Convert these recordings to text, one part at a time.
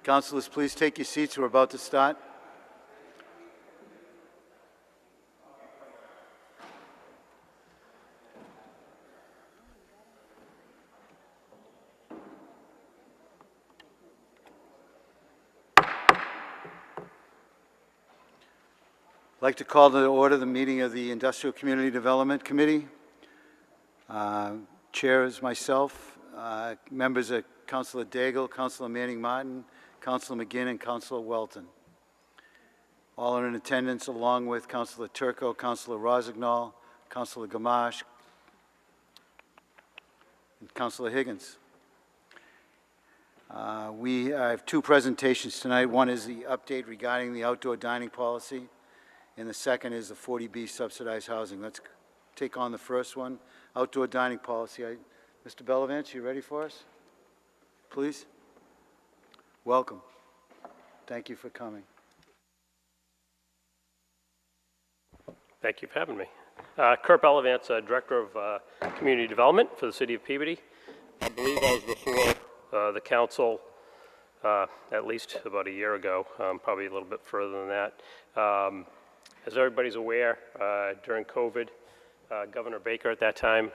Councilors, please take your seats. We're about to start. I'd like to call to order the meeting of the Industrial Community Development Committee. Chair is myself. Members are Councilor Daigle, Councilor Manning Martin, Councilor McGinn, and Councilor Welton. All are in attendance along with Councilor Turco, Councilor Rossignol, Councilor Gamache, and Councilor Higgins. We have two presentations tonight. One is the update regarding the outdoor dining policy, and the second is the 40B subsidized housing. Let's take on the first one, outdoor dining policy. Mr. Bellavance, you ready for us? Please. Welcome. Thank you for coming. Thank you for having me. Kurt Bellavance, Director of Community Development for the City of Peabody. I believe I was before the council at least about a year ago, probably a little bit further than that. As everybody's aware, during COVID, Governor Baker at that time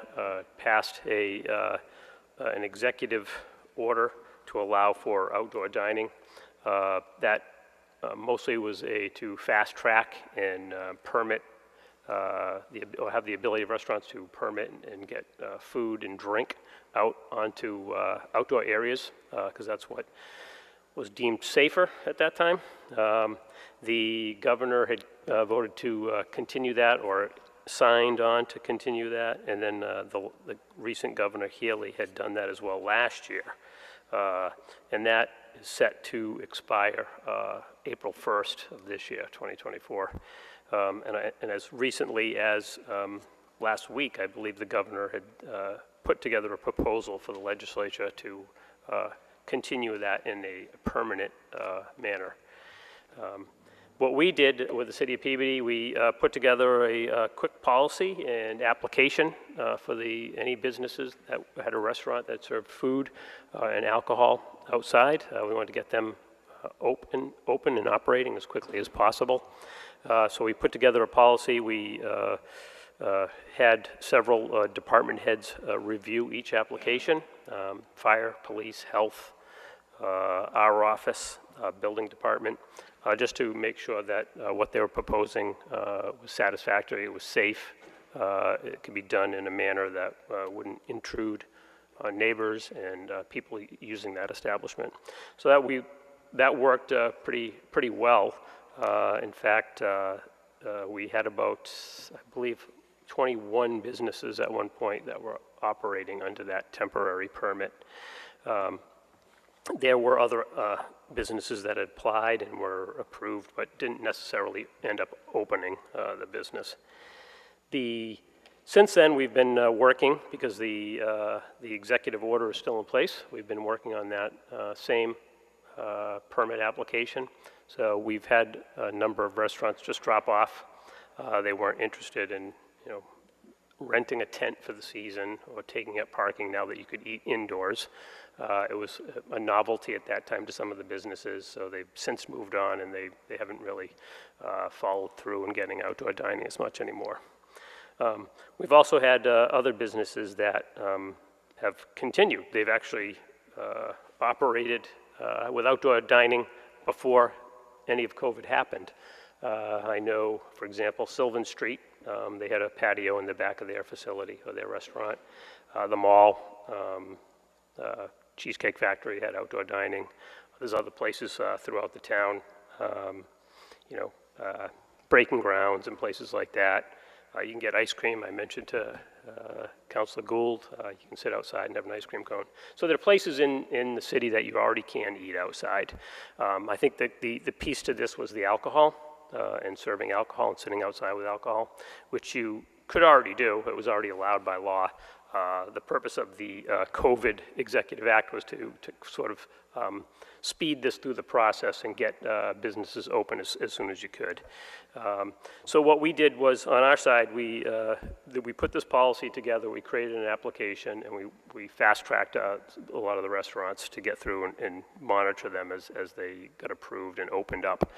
passed an executive order to allow for outdoor dining. That mostly was to fast track and permit, or have the ability of restaurants to permit and get food and drink out onto outdoor areas, because that's what was deemed safer at that time. The governor had voted to continue that, or signed on to continue that, and then the recent Governor Healy had done that as well last year. And that is set to expire April 1st of this year, 2024. And as recently as last week, I believe the governor had put together a proposal for the legislature to continue that in a permanent manner. What we did with the City of Peabody, we put together a quick policy and application for any businesses that had a restaurant that served food and alcohol outside. We wanted to get them open and operating as quickly as possible. So we put together a policy. We had several department heads review each application, fire, police, health, our office, building department, just to make sure that what they were proposing was satisfactory, it was safe, it could be done in a manner that wouldn't intrude on neighbors and people using that establishment. So that worked pretty well. In fact, we had about, I believe, 21 businesses at one point that were operating under that temporary permit. There were other businesses that had applied and were approved, but didn't necessarily end up opening the business. Since then, we've been working, because the executive order is still in place. We've been working on that same permit application. So we've had a number of restaurants just drop off. They weren't interested in, renting a tent for the season or taking up parking now that you could eat indoors. It was a novelty at that time to some of the businesses, so they've since moved on, and they haven't really followed through in getting outdoor dining as much anymore. We've also had other businesses that have continued. They've actually operated with outdoor dining before any of COVID happened. I know, for example, Sylvan Street, they had a patio in the back of their facility or their restaurant. The mall, Cheesecake Factory had outdoor dining. There's other places throughout the town, Breaking Grounds and places like that. You can get ice cream. I mentioned to Councilor Gould, you can sit outside and have an ice cream cone. So there are places in the city that you already can eat outside. I think that the piece to this was the alcohol and serving alcohol and sitting outside with alcohol, which you could already do. It was already allowed by law. The purpose of the COVID Executive Act was to sort of speed this through the process and get businesses open as soon as you could. So what we did was, on our side, we put this policy together, we created an application, and we fast-tracked a lot of the restaurants to get through and monitor them as they got approved and opened up.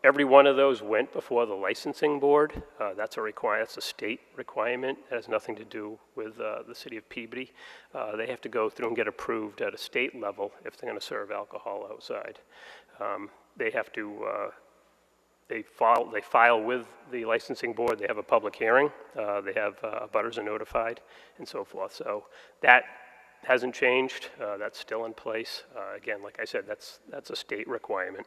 Every one of those went before the licensing board. That's a state requirement. It has nothing to do with the city of Peabody. They have to go through and get approved at a state level if they're going to serve alcohol outside. They have to they file with the licensing board. They have a public hearing. They have abutters are notified and so forth. So that hasn't changed. That's still in place. Again, like I said, that's a state requirement.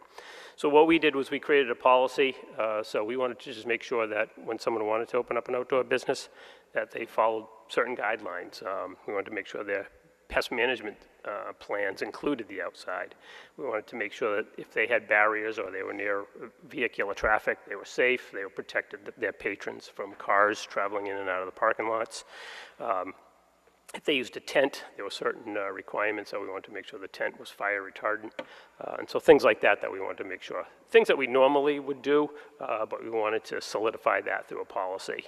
So what we did was we created a policy. So we wanted to just make sure that when someone wanted to open up an outdoor business, that they followed certain guidelines. We wanted to make sure their pest management plans included the outside. We wanted to make sure that if they had barriers or they were near vehicular traffic, they were safe, they were protected their patrons from cars traveling in and out of the parking lots. If they used a tent, there were certain requirements that we wanted to make sure the tent was fire retardant. And so things like that we wanted to make sure. Things that we normally would do, but we wanted to solidify that through a policy.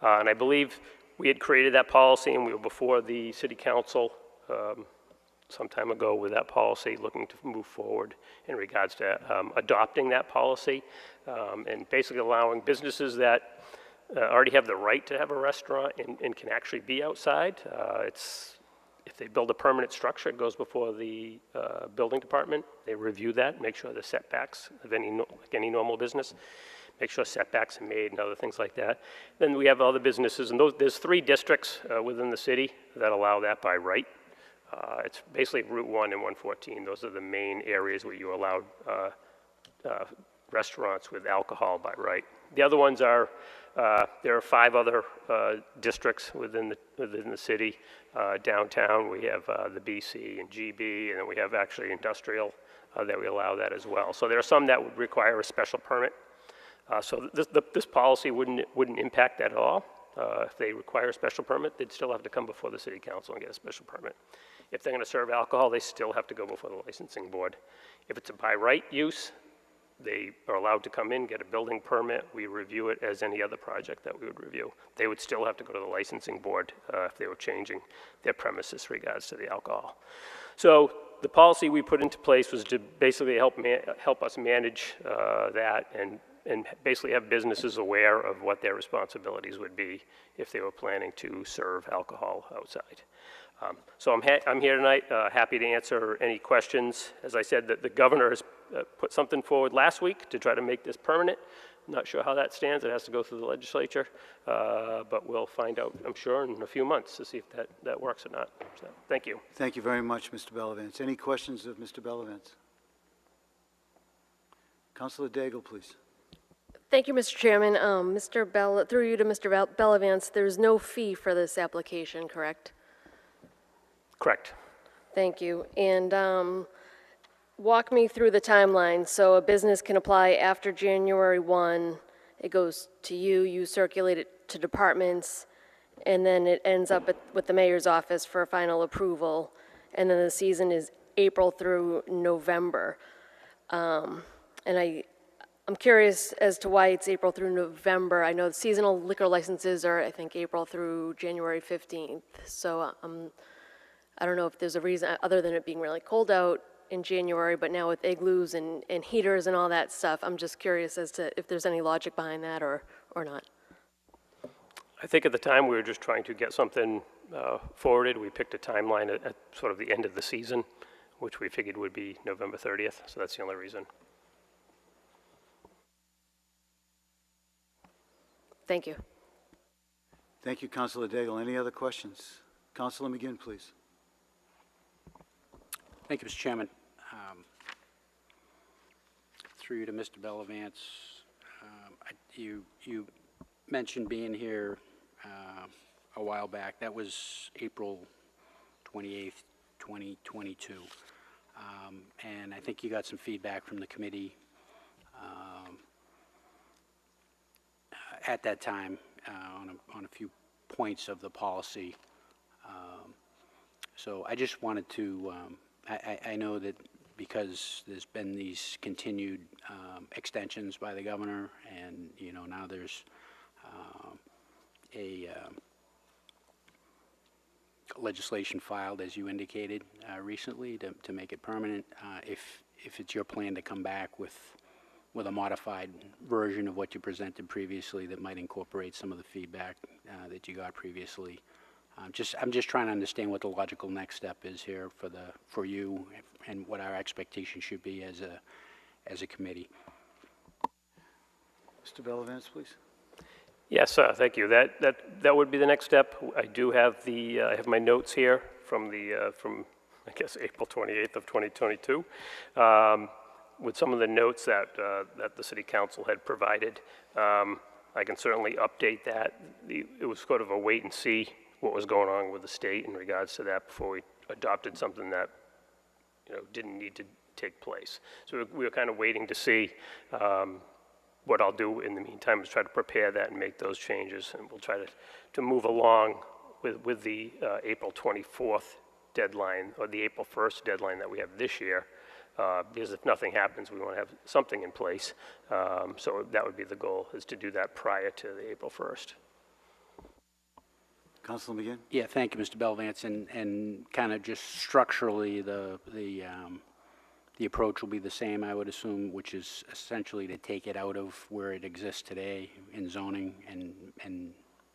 And I believe we had created that policy and we were before the city council some time ago with that policy, looking to move forward in regards to adopting that policy and basically allowing businesses that already have the right to have a restaurant and can actually be outside. If they build a permanent structure, it goes before the building department. They review that, make sure the setbacks of like any normal business, make sure setbacks are made and other things like that. Then we have other businesses, and there's 3 districts within the city that allow that by right. It's basically Route 1 and 114. Those are the main areas where you allowed restaurants with alcohol by right. The other ones are, there are 5 other districts within the city. Downtown, we have the BC and GB, and then we have actually industrial that we allow that as well. So there are some that would require a special permit. So this policy wouldn't impact that at all. If they require a special permit, they'd still have to come before the city council and get a special permit. If they're going to serve alcohol, they still have to go before the licensing board. If it's a by right use, they are allowed to come in, get a building permit. We review it as any other project that we would review. They would still have to go to the licensing board if they were changing their premises regards to the alcohol. So the policy we put into place was to basically help us manage that and basically have businesses aware of what their responsibilities would be if they were planning to serve alcohol outside. So I'm here tonight, happy to answer any questions. As I said, the governor has put something forward last week to try to make this permanent. Not sure how that stands. It has to go through the legislature, but we'll find out, I'm sure, in a few months to see if that works or not. So, thank you. Thank you very much, Mr. Bellavance. Any questions of Mr. Bellavance? Councilor Daigle, please. Thank you, Mr. Chairman. Through you to Mr. Bellavance, there's no fee for this application, correct? Correct. Thank you. And walk me through the timeline. So a business can apply after January 1. It goes to you, you circulate it to departments, and then it ends up with the mayor's office for final approval. And then the season is April through November. And I'm curious as to why it's April through November. I know the seasonal liquor licenses are, I think, April through January 15th. So I don't know if there's a reason other than it being really cold out in January, but now with igloos and heaters and all that stuff, I'm just curious as to if there's any logic behind that or not. I think at the time we were just trying to get something forwarded. We picked a timeline at sort of the end of the season, which we figured would be November 30th. So that's the only reason. Thank you. Thank you, Councilor Daigle. Any other questions? Councilor McGinn, please. Thank you, Mr. Chairman. Through you to Mr. Bellavance, you mentioned being here a while back. That was April 28th, 2022. And I think you got some feedback from the committee at that time on a few points of the policy. So I just wanted to I know that because there's been these continued extensions by the governor, and, you know, now there's a legislation filed, as you indicated, recently to make it permanent. If it's your plan to come back with a modified version of what you presented previously that might incorporate some of the feedback that you got previously. I'm just trying to understand what the logical next step is here for you and what our expectation should be as a committee. Mr. Bellavance, please. Yes, thank you. That would be the next step. I do have I have my notes here from I guess April 28th of 2022, with some of the notes that the City Council had provided. I can certainly update that. It was sort of a wait and see what was going on with the state in regards to that before we adopted something that, you know, didn't need to take place. So we were kind of waiting to see. What I'll do in the meantime is try to prepare that and make those changes, and we'll try to move along with the April 24th deadline, or the April 1st deadline that we have this year, because if nothing happens, we want to have something in place. So that would be the goal, is to do that prior to the April 1st. Councilor McGinn? Yeah, thank you, Mr. Bellavance, and kind of just structurally, the approach will be the same, I would assume, which is essentially to take it out of where it exists today in zoning and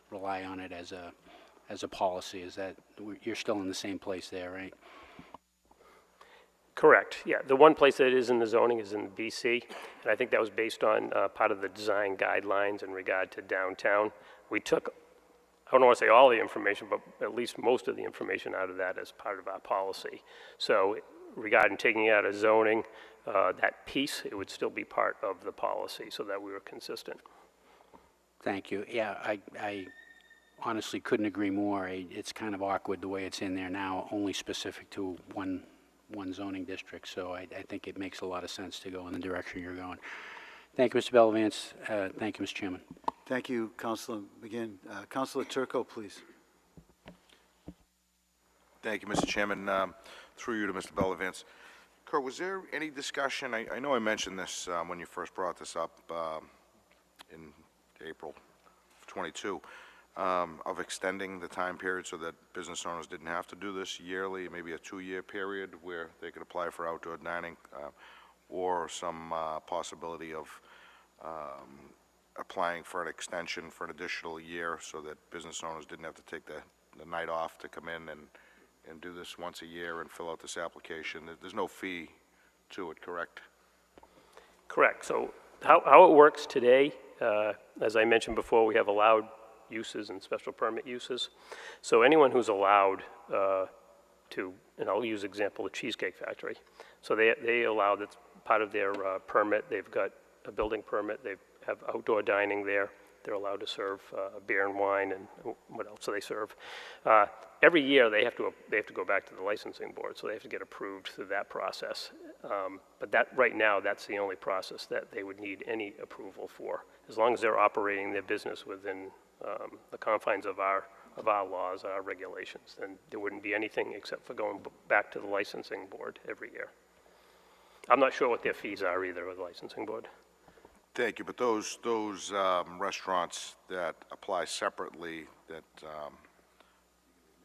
rely on it as a policy. Is that, you're still in the same place there, right? Correct, yeah. The one place that is in the zoning is in BC, and I think that was based on part of the design guidelines in regard to downtown. We took, I don't want to say all the information, but at least most of the information out of that as part of our policy. So regarding taking out of zoning, that piece, it would still be part of the policy so that we were consistent. Thank you. Yeah, I honestly couldn't agree more. It's kind of awkward the way it's in there now, only specific to one zoning district. So I think it makes a lot of sense to go in the direction you're going. Thank you, Mr. Bellavance. Thank you, Mr. Chairman. Thank you, Councilor McGinn. Councilor Turco, please. Thank you, Mr. Chairman. Through you to Mr. Bellavance. Kurt, was there any discussion, I know I mentioned this when you first brought this up in April of 22, of extending the time period so that business owners didn't have to do this yearly, maybe a 2-year period where they could apply for outdoor dining, or some possibility of applying for an extension for an additional year so that business owners didn't have to take the night off to come in and do this once a year and fill out this application. There's no fee to it, correct? Correct. So how it works today, as I mentioned before, we have allowed uses and special permit uses. So anyone who's allowed to, and I'll use example, the Cheesecake Factory. So they allow, that's part of their permit. They've got a building permit. They have outdoor dining there. They're allowed to serve beer and wine, and what else do they serve? Every year they have to go back to the licensing board, so they have to get approved through that process. But that right now, that's the only process that they would need any approval for. As long as they're operating their business within the confines of our laws, our regulations, then there wouldn't be anything except for going back to the licensing board every year. I'm not sure what their fees are either with the licensing board. Thank you, but those restaurants that apply separately that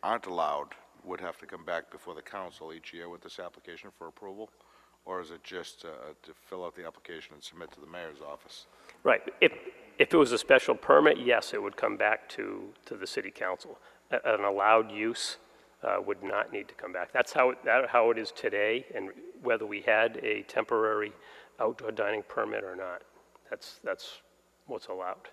aren't allowed would have to come back before the council each year with this application for approval? Or is it just to fill out the application and submit to the mayor's office? Right. If it was a special permit, yes, it would come back to the city council. An allowed use would not need to come back. That's how it is today, and whether we had a temporary outdoor dining permit or not. That's what's allowed.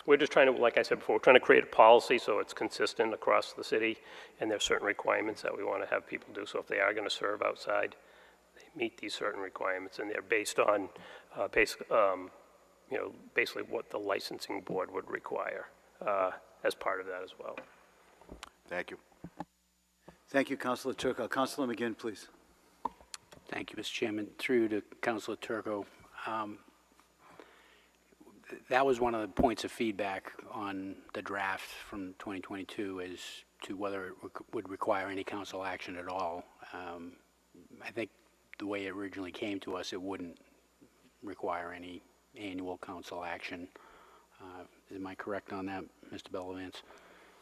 We're just trying to, like I said before, we're trying to create a policy so it's consistent across the city, and there's certain requirements that we want to have people do. So if they are going to serve outside, they meet these certain requirements, and they're based on, basically what the licensing board would require as part of that as well. Thank you. Thank you, Councilor Turco. Councilor McGinn, please. Thank you, Mr. Chairman. Through to Councilor Turco. That was one of the points of feedback on the draft from 2022 as to whether it would require any council action at all. I think the way it originally came to us, it wouldn't require any annual council action. Am I correct on that, Mr. Bellavance?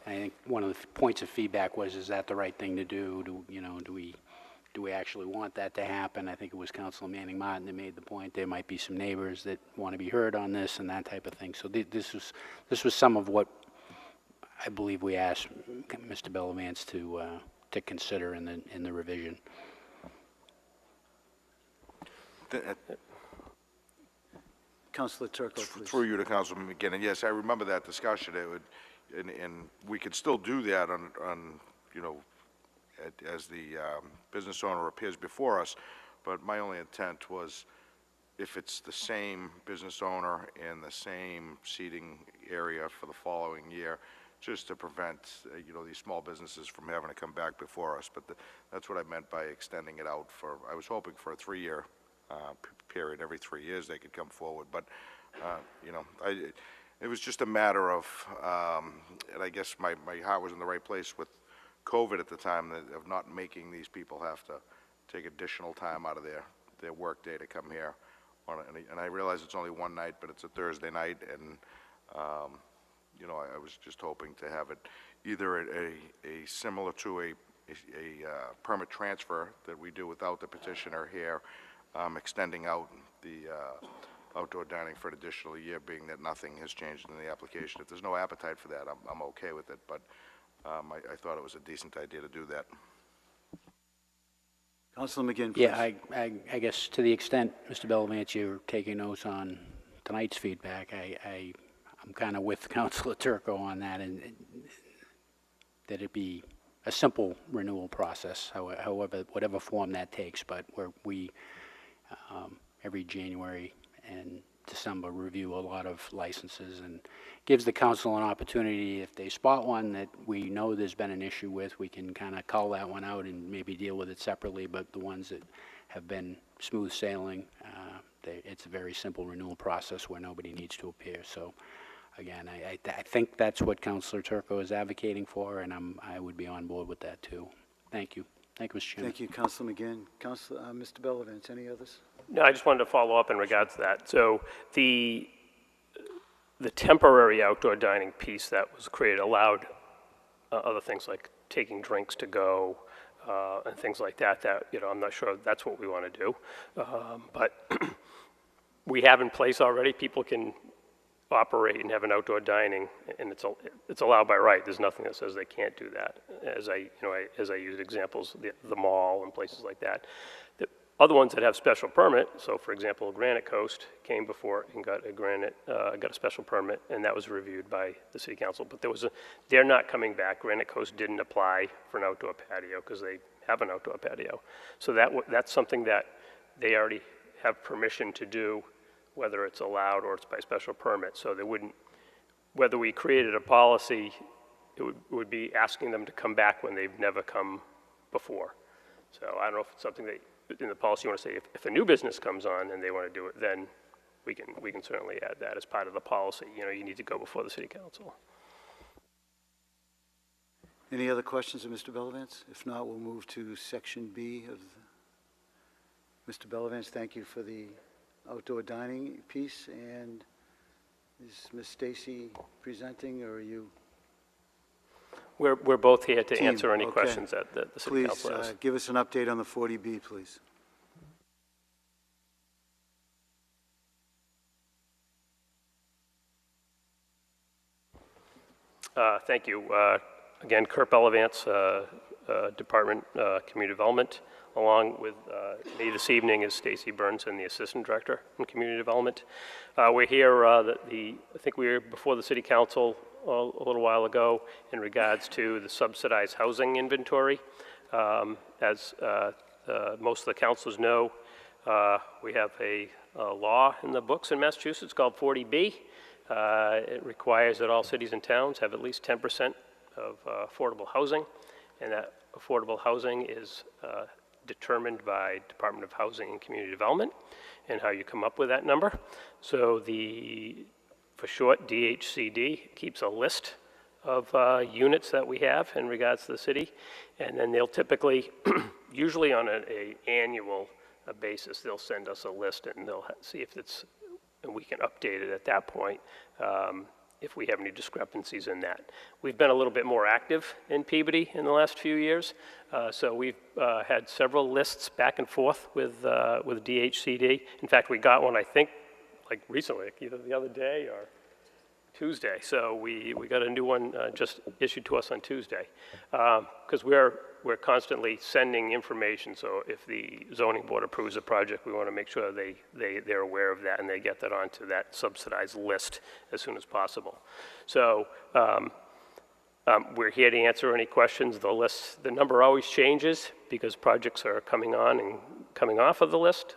I think one of the points of feedback was, is that the right thing to do? Do we actually want that to happen? I think it was Councilor Manning Martin that made the point. There might be some neighbors that want to be heard on this and that type of thing. So this was some of what I believe we asked Mr. Bellavance to consider in the revision. Councilor Turco, please. Through you to Councilman McGinnon, yes, I remember that discussion. It would, and we could still do that on you know, as the business owner appears before us, but my only intent was if it's the same business owner and the same seating area for the following year, just to prevent, you know, these small businesses from having to come back before us. But that's what I meant by extending it out for, I was hoping for a 3-year period. Every 3 years they could come forward. But, you know, it was just a matter of, and I guess my heart was in the right place with COVID at the time, of not making these people have to take additional time out of their work day to come here. And I realize it's only one night, but it's a Thursday night, and you know, I was just hoping to have it either a similar to a permit transfer that we do without the petitioner here, extending out the outdoor dining for an additional year, being that nothing has changed in the application. If there's no appetite for that, I'm okay with it, but I thought it was a decent idea to do that. Councilor McGinn, please. Yeah, I guess to the extent, Mr. Bellavance, you're taking notes on tonight's feedback, I'm kind of with Councilor Turco on that, and that it be a simple renewal process, however, whatever form that takes, but where we, every January and December, review a lot of licenses, and gives the council an opportunity, if they spot one that we know there's been an issue with, we can kind of call that one out and maybe deal with it separately. But the ones that have been smooth sailing, it's a very simple renewal process where nobody needs to appear. So again, I think that's what Councilor Turco is advocating for, and I would be on board with that too. Thank you. Thank you, Mr. Chairman. Thank you, Councilor McGinn. Councilor, Mr. Bellavance, any others? No, I just wanted to follow up in regards to that. So the temporary outdoor dining piece that was created allowed other things like taking drinks to go and things like that, you know, I'm not sure that's what we want to do. But we have in place already, people can operate and have an outdoor dining, and it's allowed by right. There's nothing that says they can't do that. As I use examples, the mall and places like that. The other ones that have special permit, so for example, Granite Coast came before and got a special permit, and that was reviewed by the city council. But they're not coming back. Granite Coast didn't apply for an outdoor patio because they have an outdoor patio. So that's something that they already have permission to do, whether it's allowed or it's by special permit. So they wouldn't, whether we created a policy, it would be asking them to come back when they've never come before. So I don't know if it's something that in the policy you want to say, if a new business comes on and they want to do it, then we can certainly add that as part of the policy. You know, you need to go before the city council. Any other questions of Mr. Bellavance? If not, we'll move to Section B of Mr. Bellavance. Thank you for the outdoor dining piece. And is Ms. Stacy presenting, or are you? We're both here to Team, answer any okay. questions that the city council has. Please give us an update on the 40B, please. Thank you. Again, Kurt Bellavance, Department Community Development. Along with me this evening is Stacy Burnson, the Assistant Director in Community Development. We're here, I think we were before the City Council a little while ago in regards to the subsidized housing inventory. As most of the councilors know, we have a law in the books in Massachusetts called 40B. It requires that all cities and towns have at least 10% of affordable housing, and that affordable housing is determined by Department of Housing and Community Development, and how you come up with that number. So for short, DHCD keeps a list of units that we have in regards to the city. And then they'll typically, usually on an annual basis, they'll send us a list and they'll see if it's, and we can update it at that point if we have any discrepancies in that. We've been a little bit more active in Peabody in the last few years. So we've had several lists back and forth with DHCD. In fact, we got one, I think, like recently, like either the other day or Tuesday. So we got a new one just issued to us on Tuesday. Because we're constantly sending information. So if the zoning board approves a project, we want to make sure they're aware of that and they get that onto that subsidized list as soon as possible. So we're here to answer any questions. The number always changes because projects are coming on and coming off of the list.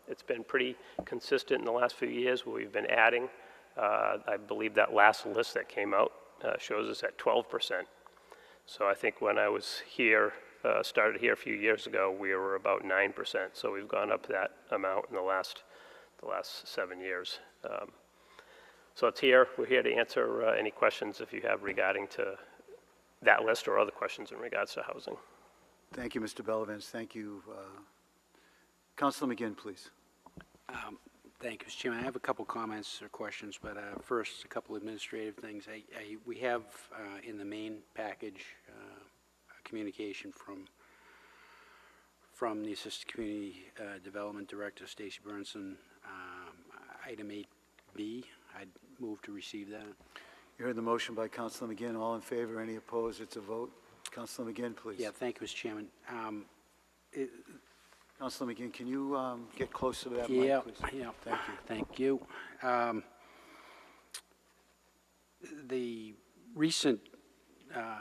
It's been pretty consistent in the last few years where we've been adding. I believe that last list that came out shows us at 12%. So I think when I was here, started here a few years ago, we were about 9%. So we've gone up that amount in the last 7 years. So it's here. We're here to answer any questions if you have regarding to that list or other questions in regards to housing. Thank you, Mr. Bellavance. Thank you. Councilor McGinn, please. Thank you, Mr. Chairman. I have a couple comments or questions, but first, a couple administrative things. We have in the main package a communication from the Assistant Community Development Director, Stacy Burnson, item 8B. I'd move to receive that. You heard the motion by Councilor McGinn. All in favor? Any opposed? It's a vote. Councilor McGinn, please. Yeah, thank you, Mr. Chairman. Councilor McGinn, can you get closer to that Yeah, mic, please? yeah. Thank you. Thank you. The recent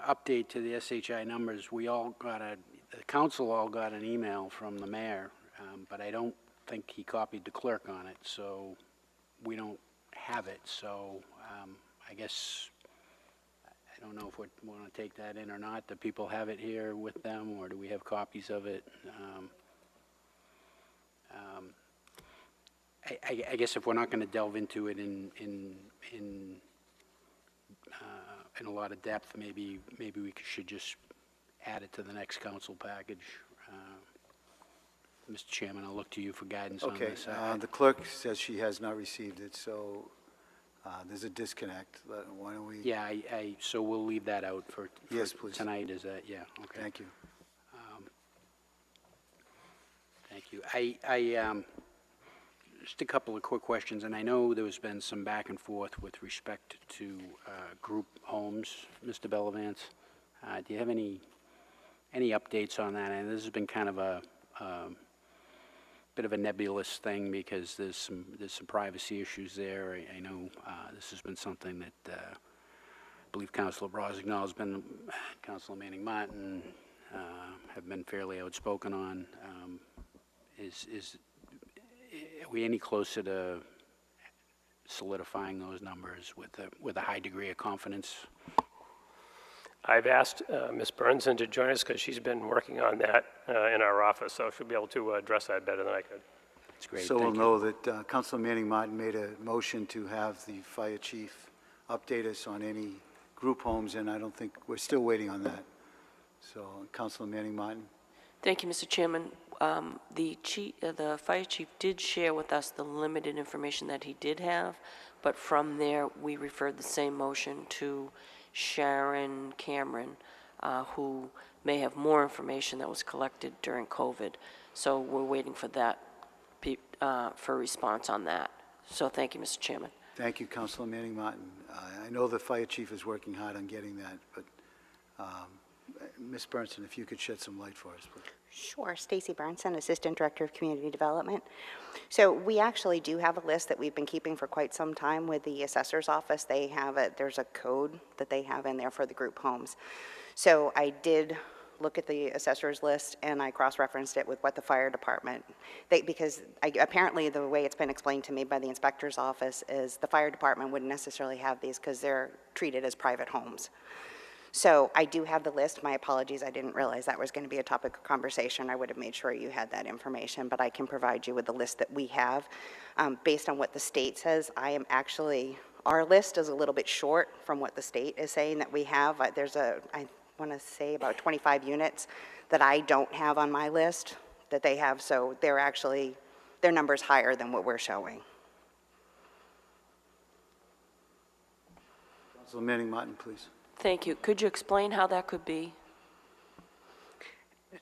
update to the SHI numbers, the council all got an email from the mayor, but I don't think he copied the clerk on it, so we don't have it. So I guess, I don't know if we want to take that in or not. Do people have it here with them, or do we have copies of it? I guess if we're not going to delve into it in a lot of depth, maybe we should just add it to the next council package. Mr. Chairman, I'll look to you for guidance on Okay, this. the clerk says she has not received it, so there's a disconnect. Why don't we? Yeah, so we'll leave that out for Yes, please. tonight, is that, yeah, okay. Thank you. Thank you. Just a couple of quick questions, and I know there's been some back and forth with respect to group homes, Mr. Bellavance. Do you have any updates on that? And this has been kind of a bit of a nebulous thing because there's some privacy issues there. I know this has been something that I believe Councilor Brosignol has been, Councilor Manning Martin have been fairly outspoken on. Are we any closer to solidifying those numbers with a high degree of confidence? I've asked Ms. Burnson to join us because she's been working on that in our office, so she'll be able to address that better than I could. That's great. So we'll Thank you. know that Councilor Manning Martin made a motion to have the fire chief update us on any group homes, and I don't think, we're still waiting on that. So, Councilor Manning Martin. Thank you, Mr. Chairman. The fire chief did share with us the limited information that he did have, but from there, we referred the same motion to Sharon Cameron, who may have more information that was collected during COVID. So we're waiting for that, for a response on that. So thank you, Mr. Chairman. Thank you, Councilor Manning Martin. I know the fire chief is working hard on getting that, but Ms. Burnson, if you could shed some light for us, please. Sure. Stacy Burnson, Assistant Director of Community Development. So we actually do have a list that we've been keeping for quite some time with the assessor's office. They have there's a code that they have in there for the group homes. So I did look at the assessor's list and I cross-referenced it with what the fire department, because apparently the way it's been explained to me by the inspector's office is the fire department wouldn't necessarily have these because they're treated as private homes. So I do have the list. My apologies, I didn't realize that was going to be a topic of conversation. I would have made sure you had that information, but I can provide you with the list that we have. Based on what the state says, I am actually Our list is a little bit short from what the state is saying that we have. There's I want to say about 25 units that I don't have on my list that they have, so they're actually, their number's higher than what we're showing. Councilor Manning Martin, please. Thank you. Could you explain how that could be?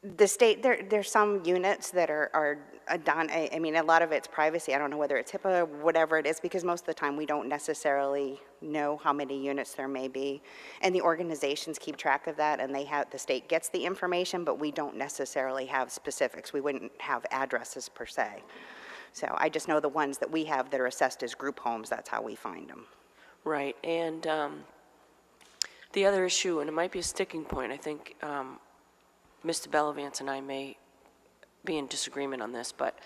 The state, there's some units that are done, I mean, a lot of it's privacy. I don't know whether it's HIPAA, whatever it is, because most of the time we don't necessarily know how many units there may be. And the organizations keep track of that, and the state gets the information, but we don't necessarily have specifics. We wouldn't have addresses per se. So I just know the ones that we have that are assessed as group homes, that's how we find them. Right, and the other issue, and it might be a sticking point, I think Mr. Bellavance and I may be in disagreement on this, but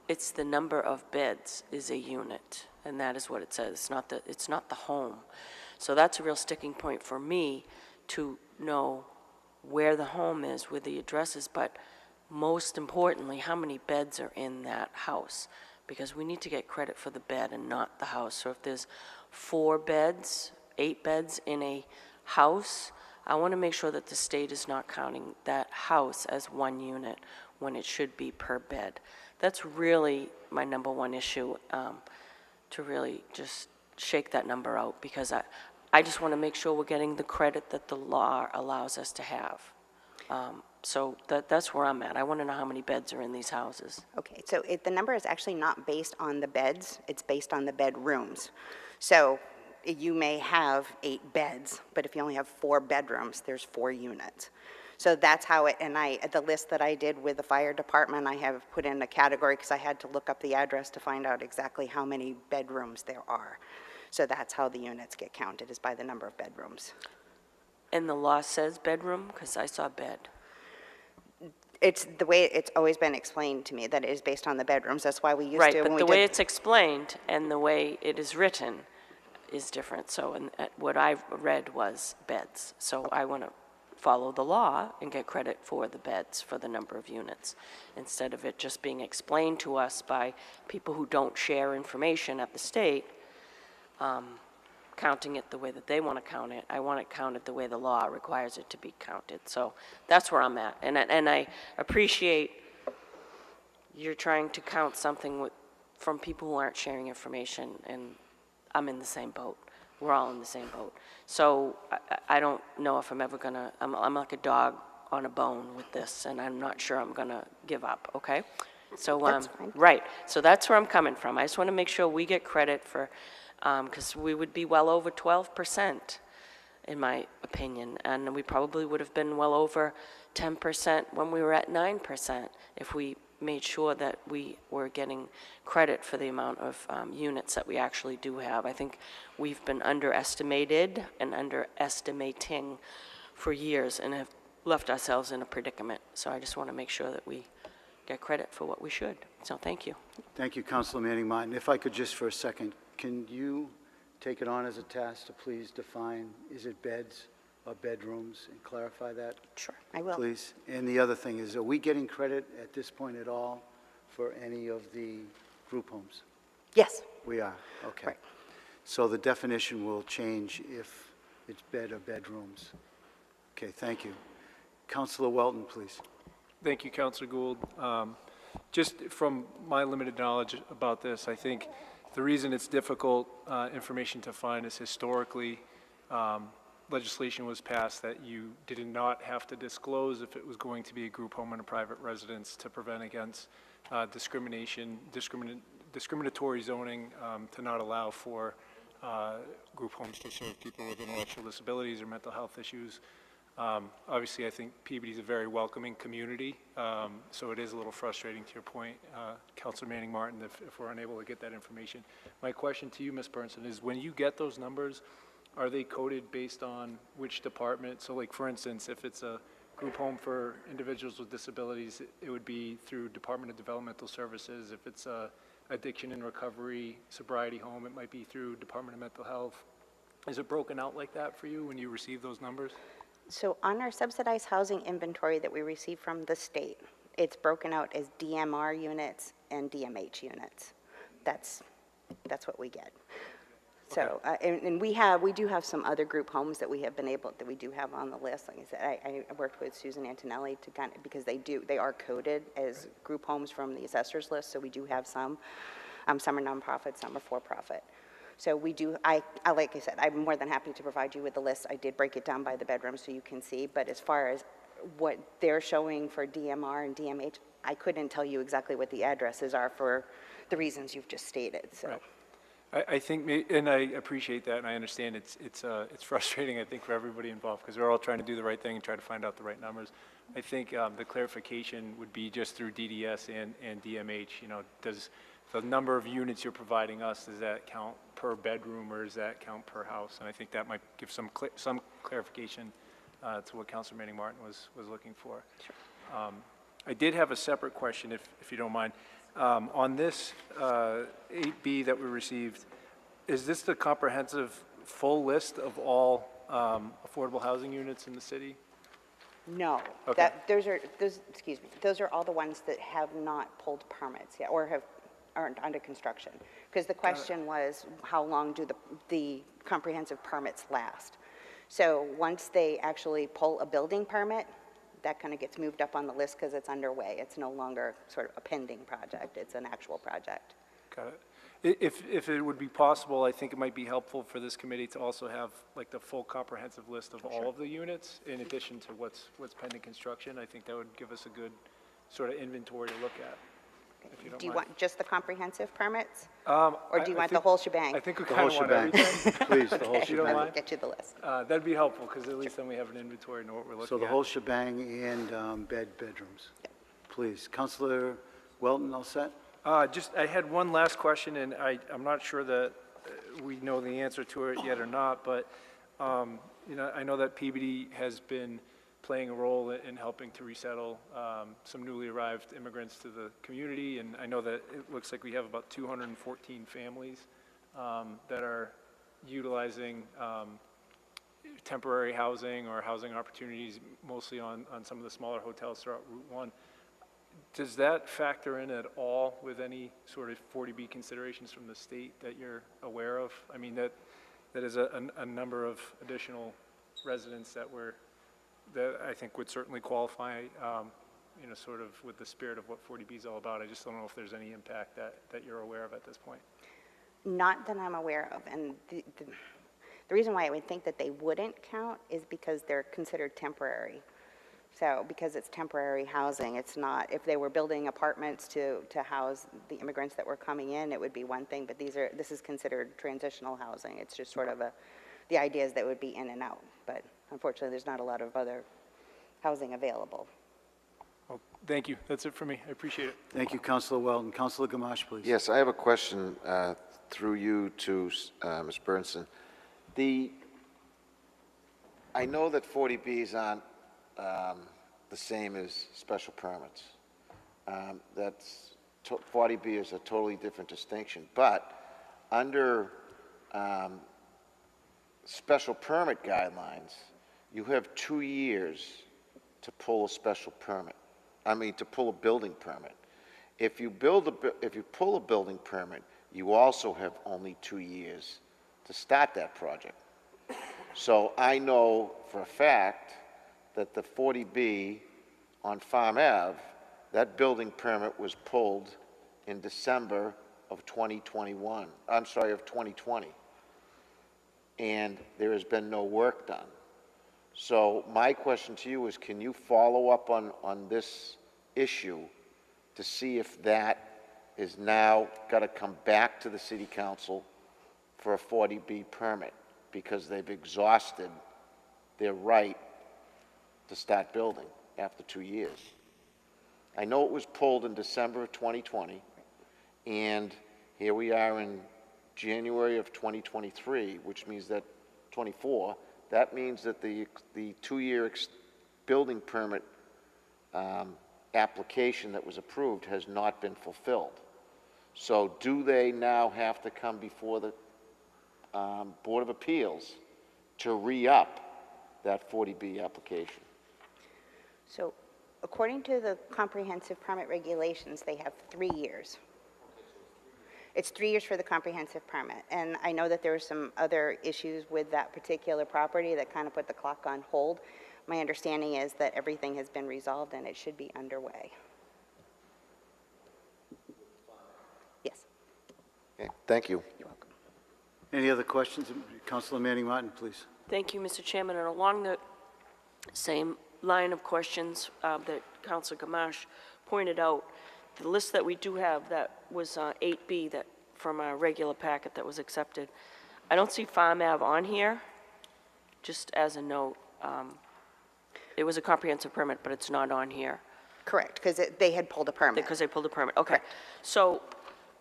it's the number of beds is a unit, and that is what it says. It's not the home. So that's a real sticking point for me to know where the home is, where the address is, but most importantly, how many beds are in that house, because we need to get credit for the bed and not the house. So if there's 4 beds, 8 beds in a house, I want to make sure that the state is not counting that house as one unit when it should be per bed. That's really my number one issue, to really just shake that number out, because I just want to make sure we're getting the credit that the law allows us to have. So that's where I'm at. I want to know how many beds are in these houses. Okay, so the number is actually not based on the beds, it's based on the bedrooms. So you may have 8 beds, but if you only have 4 bedrooms, there's 4 units. So that's how it, and the list that I did with the fire department, I have put in a category because I had to look up the address to find out exactly how many bedrooms there are. So that's how the units get counted, is by the number of bedrooms. And the law says bedroom, because I saw bed. It's the way it's always been explained to me, that it is based on the bedrooms. That's why we used Right, to. but the way it's explained and the way it is written is different. So what I read was beds. So I want to follow the law and get credit for the beds, for the number of units, instead of it just being explained to us by people who don't share information at the state, counting it the way that they want to count it. I want it counted the way the law requires it to be counted. So that's where I'm at. And I appreciate you're trying to count something from people who aren't sharing information, and I'm in the same boat. We're all in the same boat. So I don't know if I'm ever going to, I'm like a dog on a bone with this, and I'm not sure I'm going to give up, okay? So, That's fine. right, so that's where I'm coming from. I just want to make sure we get credit for, because we would be well over 12%, in my opinion, and we probably would have been well over 10% when we were at 9% if we made sure that we were getting credit for the amount of units that we actually do have. I think we've been underestimated and underestimating for years and have left ourselves in a predicament. So I just want to make sure that we get credit for what we should. So thank you. Thank you, Councilor Manning Martin. If I could just for a second, can you take it on as a task to please define, is it beds or bedrooms, and clarify that? Sure, I will. Please. And the other thing is, are we getting credit at this point at all for any of the group homes? Yes. We are, okay. Right. So the definition will change if it's bed or bedrooms. Okay, thank you. Councilor Welton, please. Thank you, Councilor Gould. Just from my limited knowledge about this, I think the reason it's difficult information to find is historically legislation was passed that you did not have to disclose if it was going to be a group home and a private residence to prevent against discriminatory zoning, to not allow for group homes to serve people with intellectual disabilities or mental health issues. Obviously, I think Peabody is a very welcoming community, so it is a little frustrating, to your point, Councilor Manning Martin, if we're unable to get that information. My question to you, Ms. Burnson, is when you get those numbers, are they coded based on which department? So like, for instance, if it's a group home for individuals with disabilities, it would be through Department of Developmental Services. If it's a addiction and recovery sobriety home, it might be through Department of Mental Health. Is it broken out like that for you when you receive those numbers? So on our subsidized housing inventory that we receive from the state, it's broken out as DMR units and DMH units. That's what we get. So, and we do have some other group homes that we do have on the list. Like I said, I worked with Susan Antonelli to kind of, because they are coded as group homes from the assessor's list, so we do have some. Some are nonprofit, some are for-profit. So we do, like I said, I'm more than happy to provide you with the list. I did break it down by the bedroom so you can see, but as far as what they're showing for DMR and DMH, I couldn't tell you exactly what the addresses are for the reasons you've just stated, so. Right. I think, and I appreciate that, and I understand it's frustrating, I think, for everybody involved, because we're all trying to do the right thing and try to find out the right numbers. I think the clarification would be just through DDS and DMH, you know, does the number of units you're providing us, does that count per bedroom, or does that count per house? And I think that might give some clarification to what Councilor Manning Martin was looking for. Sure. I did have a separate question, if you don't mind. On this 8B that we received, is this the comprehensive full list of all affordable housing units in the city? No, Okay. those are all the ones that have not pulled permits yet, or aren't under construction. Because the question was, how long do the comprehensive permits last? So once they actually pull a building permit, that kind of gets moved up on the list because it's underway. It's no longer sort of a pending project, it's an actual project. Got it. If it would be possible, I think it might be helpful for this committee to also have like the full comprehensive list of all of the units in addition to what's pending construction. I think that would give us a good sort of inventory to look at, if you don't Do you mind. want just the comprehensive permits? Or Or do you want the whole shebang? I think we The kind whole of want shebang. everything. Please, the whole If you don't I will mind. get you the list. That'd be helpful, because at least then we have an inventory and know what we're looking at. So the whole shebang and bedrooms. Please. Councilor Welton, all set? I had one last question, and I'm not sure that we know the answer to it yet or not, but, you know, I know that Peabody has been playing a role in helping to resettle some newly arrived immigrants to the community, and I know that it looks like we have about 214 families that are utilizing temporary housing or housing opportunities, mostly on some of the smaller hotels throughout Route 1. Does that factor in at all with any sort of 40B considerations from the state that you're aware of? I mean, that is a number of additional residents that I think would certainly qualify, you know, sort of with the spirit of what 40B is all about. I just don't know if there's any impact that you're aware of at this point. Not that I'm aware of, and the reason why I would think that they wouldn't count is because they're considered temporary. So, because it's temporary housing, it's not, if they were building apartments to house the immigrants that were coming in, it would be one thing, but this is considered transitional housing. It's just sort of the idea is that it would be in and out, but unfortunately, there's not a lot of other housing available. Well, thank you. That's it for me. I appreciate it. Thank you, Councilor Welton. Councilor Gamache, please. Yes, I have a question through you to Ms. Bernson. I know that 40Bs aren't the same as special permits. 40B is a totally different distinction, but under special permit guidelines, you have 2 years to pull a special permit. I mean, to pull a building permit. If you pull a building permit, you also have only 2 years to start that project. So I know for a fact that the 40B on Farm Ave, that building permit was pulled in December of 2021. I'm sorry, of 2020. And there has been no work done. So my question to you is, can you follow up on this issue to see if that is now got to come back to the City Council for a 40B permit because they've exhausted their right to start building after 2 years? I know it was pulled in December of 2020, and here we are in January of 2023, which means that 24, that means that the 2-year building permit application that was approved has not been fulfilled. So do they now have to come before the Board of Appeals to re-up that 40B application? So, according to the comprehensive permit regulations, they have 3 years. It's 3 years for the comprehensive permit. And I know that there were some other issues with that particular property that kind of put the clock on hold. My understanding is that everything has been resolved and it should be underway. Yes. Okay, thank you. You're welcome. Any other questions? Councilor Manning Martin, please. Thank you, Mr. Chairman, and along the same line of questions that Councilor Gamache pointed out, the list that we do have that was 8B that from our regular packet that was accepted, I don't see Farm Ave on here, just as a note. It was a comprehensive permit, but it's not on here. Correct, because they had pulled a permit. Because they pulled a permit, okay. Correct. So,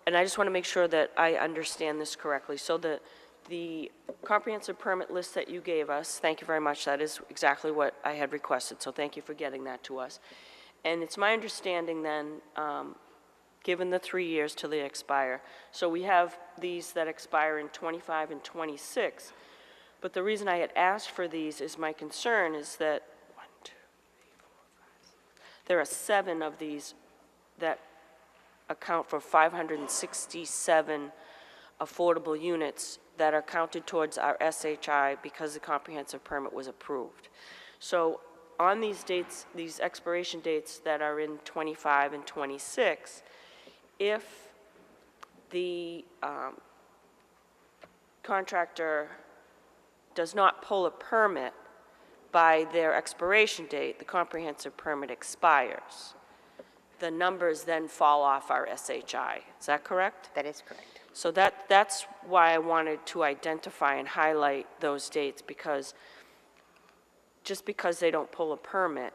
and I just want to make sure that I understand this correctly. So the comprehensive permit list that you gave us, thank you very much, that is exactly what I had requested, so thank you for getting that to us. And it's my understanding then, given the 3 years till they expire, so we have these that expire in 25 and 26, but the reason I had asked for these is my concern is that there are 7 of these that account for 567 affordable units that are counted towards our SHI because the comprehensive permit was approved. So on these dates, these expiration dates that are in 25 and 26, if the contractor does not pull a permit by their expiration date, the comprehensive permit expires. The numbers then fall off our SHI. Is that correct? That is correct. So that's why I wanted to identify and highlight those dates, because just because they don't pull a permit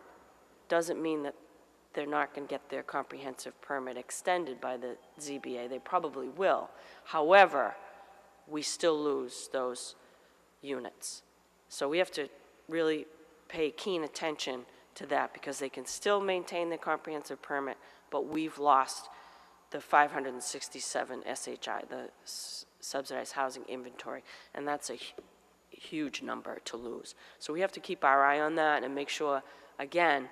doesn't mean that they're not going to get their comprehensive permit extended by the ZBA. They probably will. However, we still lose those units. So we have to really pay keen attention to that, because they can still maintain their comprehensive permit, but we've lost the 567 SHI, the subsidized housing inventory, and that's a huge number to lose. So we have to keep our eye on that and make sure, again,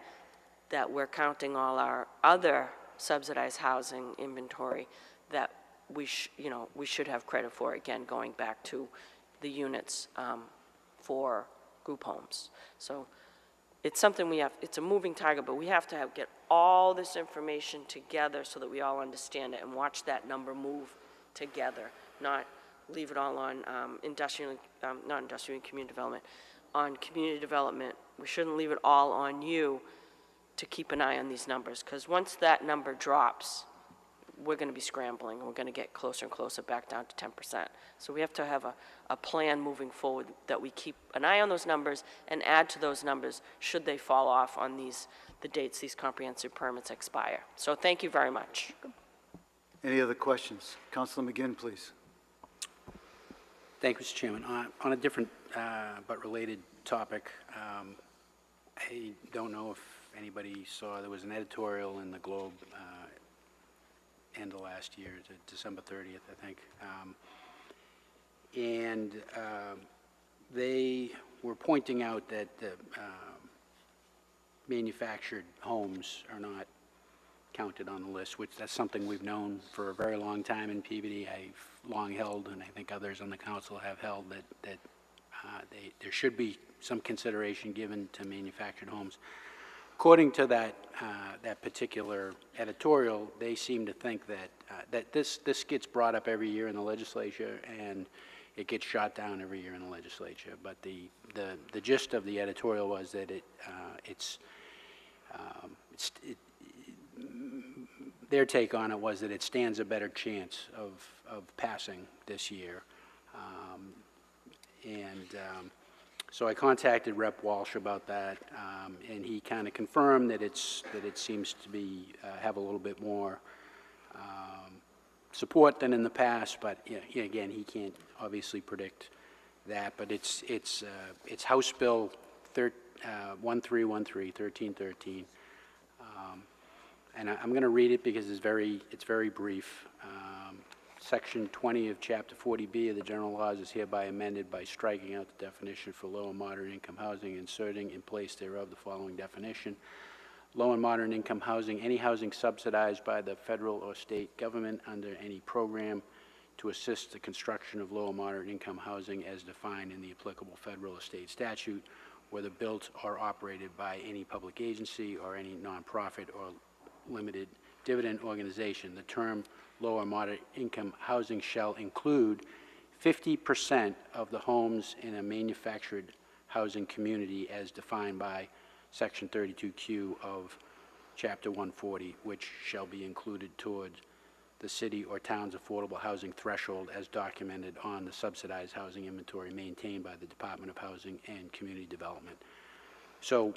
that we're counting all our other subsidized housing inventory that we should have credit for, again, going back to the units for group homes. So it's something it's a moving target, but we have to get all this information together so that we all understand it and watch that number move together, not leave it all on not industrial and community development. On community development, we shouldn't leave it all on you to keep an eye on these numbers, because once that number drops, we're going to be scrambling, and we're going to get closer and closer back down to 10%. So we have to have a plan moving forward that we keep an eye on those numbers and add to those numbers should they fall off on the dates these comprehensive permits expire. So thank you very much. Any other questions? Councilor McGinn, please. Thank you, Mr. Chairman. On a different but related topic, I don't know if anybody saw, there was an editorial in the Globe end of last year, December 30th, I think. And they were pointing out that manufactured homes are not counted on the list, which that's something we've known for a very long time in Peabody. I've long held, and I think others on the council have held, that there should be some consideration given to manufactured homes. According to that particular editorial, they seem to think that this gets brought up every year in the legislature, and it gets shot down every year in the legislature. But the gist of the editorial was that their take on it was that it stands a better chance of passing this year, so I contacted Rep. Walsh about that, and he kind of confirmed that it seems to be have a little bit more support than in the past. But again, he can't obviously predict that. But it's House Bill 1313, and I'm going to read it because it's very brief. Section 20 of Chapter 40B of the General Laws is hereby amended by striking out the definition for low and moderate income housing, inserting in place thereof the following definition. Low and moderate income housing, any housing subsidized by the federal or state government under any program to assist the construction of low and moderate income housing as defined in the applicable federal or state statute, whether built or operated by any public agency or any nonprofit or limited dividend organization. The term low or moderate income housing shall include 50% of the homes in a manufactured housing community as defined by Section 32Q of Chapter 140, which shall be included toward the city or town's affordable housing threshold as documented on the subsidized housing inventory maintained by the Department of Housing and Community Development. So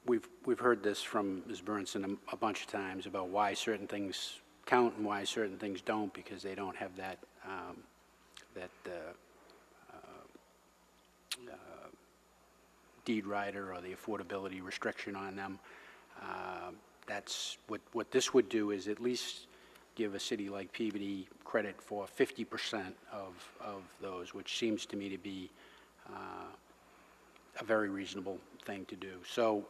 we've heard this from Ms. Burnson a bunch of times about why certain things count and why certain things don't, because they don't have that deed rider or the affordability restriction on them. That's what this would do, is at least give a city like Peabody credit for 50% of those, which seems to me to be a very reasonable thing to do. So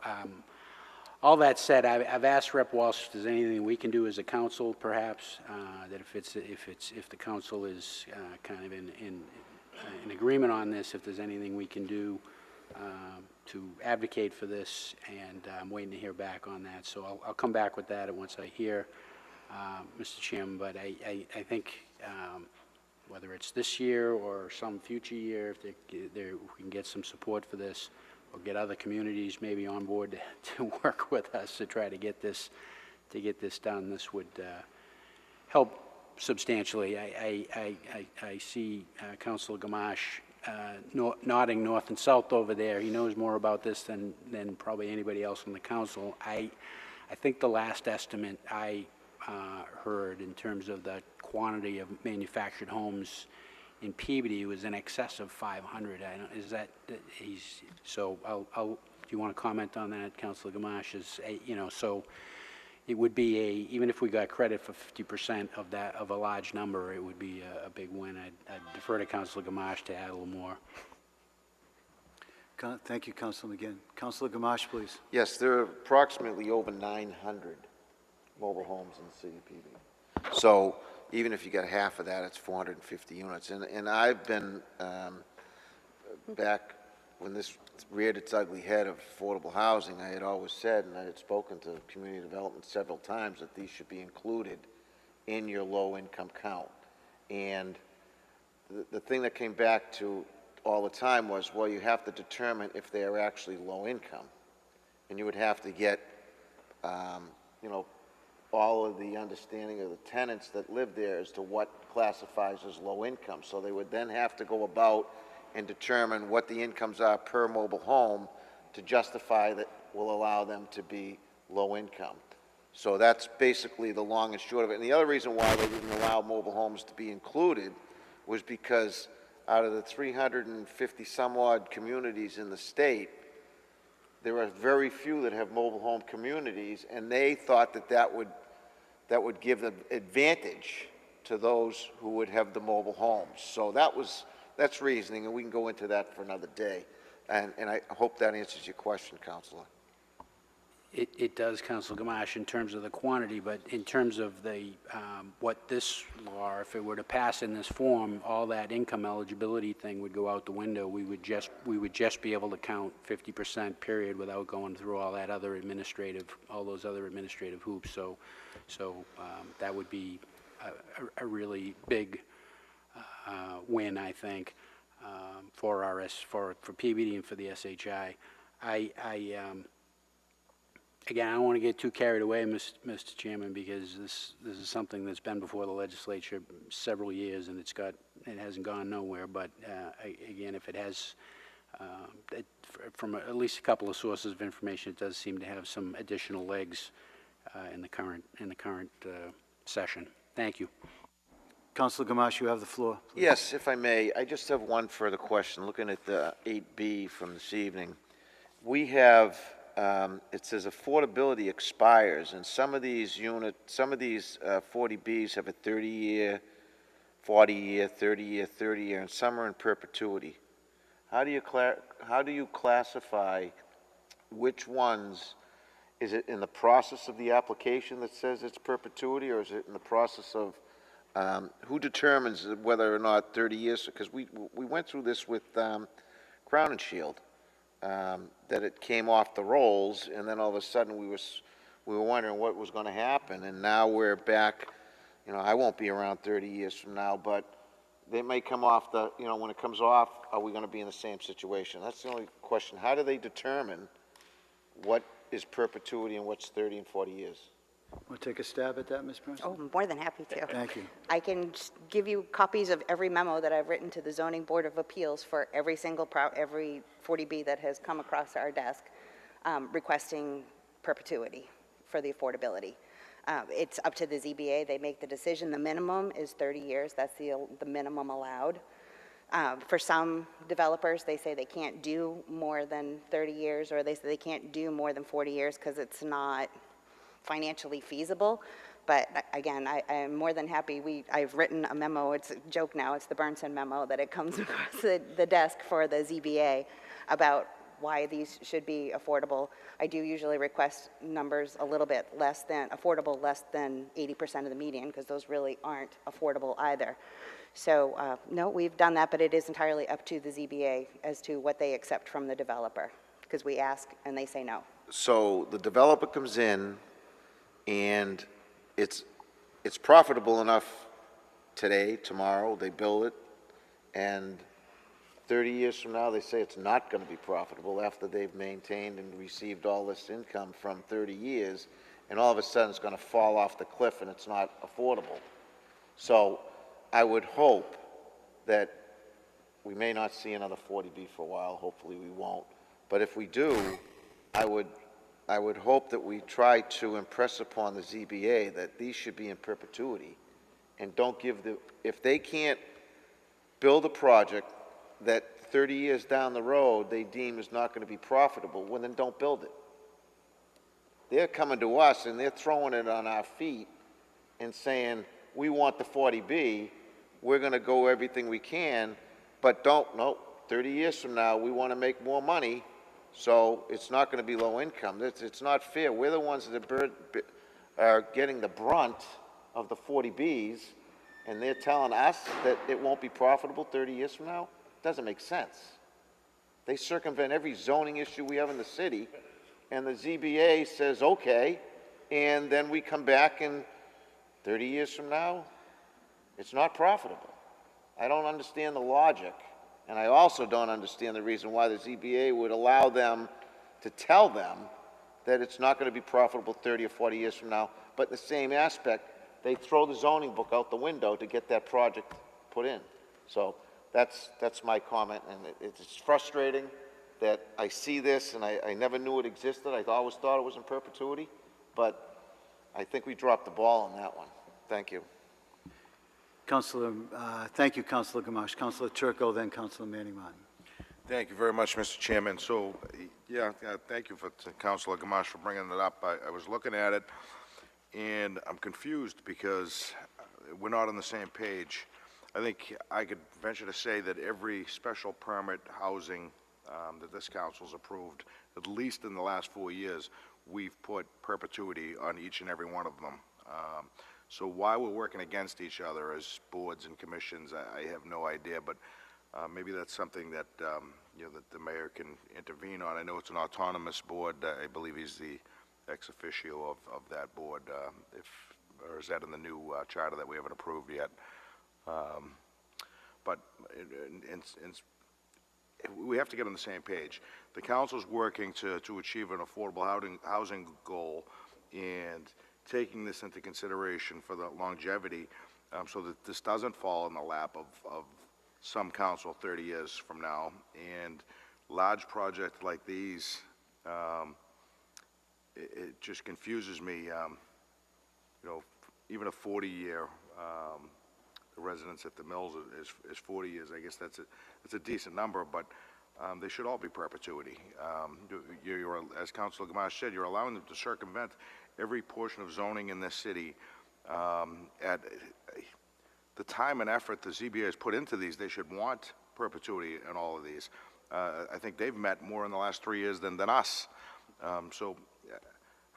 all that said, I've asked Rep. Walsh if there's anything we can do as a council, perhaps, that if the council is kind of in agreement on this, if there's anything we can do to advocate for this, and I'm waiting to hear back on that. So I'll come back with that once I hear, Mr. Chairman, but I think whether it's this year or some future year, if we can get some support for this, or get other communities maybe on board to work with us to try to get this done, this would help substantially. I see Councilor Gamache nodding north and south over there. He knows more about this than probably anybody else on the council. I think the last estimate I heard in terms of the quantity of manufactured homes in Peabody was in excess of 500. Is that he's? So do you want to comment on that, Councilor Gamache? So it would be even if we got credit for 50% of that, of a large number, it would be a big win. I'd defer to Councilor Gamache to add a little more. Thank you, Councilor McGinn. Councilor Gamache, please. Yes, there are approximately over 900 mobile homes in the city of Peabody. So even if you got half of that, it's 450 units. And I've been, back when this reared its ugly head of affordable housing, I had always said, and I had spoken to community development several times, that these should be included in your low-income count. And the thing that came back to all the time was, well, you have to determine if they are actually low income. And you would have to get, all of the understanding of the tenants that live there as to what classifies as low income. So they would then have to go about and determine what the incomes are per mobile home to justify that will allow them to be low income. So that's basically the long and short of it. And the other reason why they didn't allow mobile homes to be included was because out of the 350 some odd communities in the state, there are very few that have mobile home communities, and they thought that would give an advantage to those who would have the mobile homes. So that's reasoning, and we can go into that for another day. And I hope that answers your question, Councilor. It does, Councilor Gamache, in terms of the quantity, but in terms of the what this law, if it were to pass in this form, all that income eligibility thing would go out the window. We would just be able to count 50% period without going through all those other administrative hoops. So that would be a really big win, I think, for Peabody and for the SHI. Again, I don't want to get too carried away, Mr. Chairman, because this is something that's been before the legislature several years, and it hasn't gone nowhere. But again, if it has, from at least a couple of sources of information, it does seem to have some additional legs in the current session. Thank you. Councilor Gamache, you have the floor. Please. Yes, if I may, I just have one further question. Looking at the 8B from this evening, we have, it says affordability expires, and some of these 40Bs have a 30-year, 40-year, 30-year, 30-year, and some are in perpetuity. How do you classify which ones is it in the process of the application that says it's perpetuity, or is it in the process of, who determines whether or not 30 years, because we went through this with Crown and Shield, that it came off the rolls, and then all of a sudden we were wondering what was going to happen, and now we're back. You know, I won't be around 30 years from now, but they may come off the, you know, when it comes off, are we going to be in the same situation? That's the only question. How do they determine what is perpetuity and what's 30 and 40 years? Want to take a stab at that, Ms. Bernstein? Oh, more than happy to. Thank you. I can give you copies of every memo that I've written to the Zoning Board of Appeals for every single, every 40B that has come across our desk, requesting perpetuity for the affordability. It's up to the ZBA. They make the decision. The minimum is 30 years. That's the minimum allowed. For some developers, they say they can't do more than 30 years, or they say they can't do more than 40 years because it's not financially feasible. But again, I'm more than happy. I've written a memo. It's a joke now. It's the Bernson memo that it comes across the desk for the ZBA about why these should be affordable. I do usually request numbers a little bit less than affordable, less than 80% of the median, because those really aren't affordable either. So no, we've done that, but it is entirely up to the ZBA as to what they accept from the developer, because we ask and they say no. So the developer comes in, and it's profitable enough today, tomorrow, they build it, and 30 years from now, they say it's not going to be profitable after they've maintained and received all this income from 30 years, and all of a sudden it's going to fall off the cliff and it's not affordable. So I would hope that we may not see another 40B for a while. Hopefully we won't. But if we do, I would hope that we try to impress upon the ZBA that these should be in perpetuity, and don't give if they can't build a project that 30 years down the road they deem is not going to be profitable, well, then don't build it. They're coming to us and they're throwing it on our feet and saying, we want the 40B, we're going to go everything we can, but no, 30 years from now, we want to make more money, so it's not going to be low income. It's not fair. We're the ones that are getting the brunt of the 40Bs, and they're telling us that it won't be profitable 30 years from now? Doesn't make sense. They circumvent every zoning issue we have in the city, and the ZBA says, okay, and then we come back and 30 years from now, it's not profitable. I don't understand the logic, and I also don't understand the reason why the ZBA would allow them to tell them that it's not going to be profitable 30 or 40 years from now, but in the same aspect, they throw the zoning book out the window to get that project put in. So that's my comment, and it's frustrating that I see this, and I never knew it existed. I always thought it was in perpetuity, but I think we dropped the ball on that one. Thank you. Councilor, thank you, Councilor Gamache. Councilor Turco, then Councilor Manning Martin. Thank you very much, Mr. Chairman. So, yeah, thank you to Councilor Gamache for bringing it up. I was looking at it, and I'm confused because we're not on the same page. I think I could venture to say that every special permit housing that this council's approved, at least in the last 4 years, we've put perpetuity on each and every one of them. So why we're working against each other as boards and commissions, I have no idea, but maybe that's something that, you know, that the mayor can intervene on. I know it's an autonomous board. I believe he's the ex officio of that board, or is that in the new charter that we haven't approved yet? But we have to get on the same page. The council's working to achieve an affordable housing goal, and taking this into consideration for the longevity, so that this doesn't fall in the lap of some council 30 years from now. And large projects like these, it just confuses me. You know, even a 40-year, the residence at the Mills is 40 years. I guess that's a decent number, but they should all be perpetuity. You're, as Councilor Gamache said, you're allowing them to circumvent every portion of zoning in this city. At the time and effort the ZBA has put into these, they should want perpetuity in all of these. I think they've met more in the last 3 years than us. So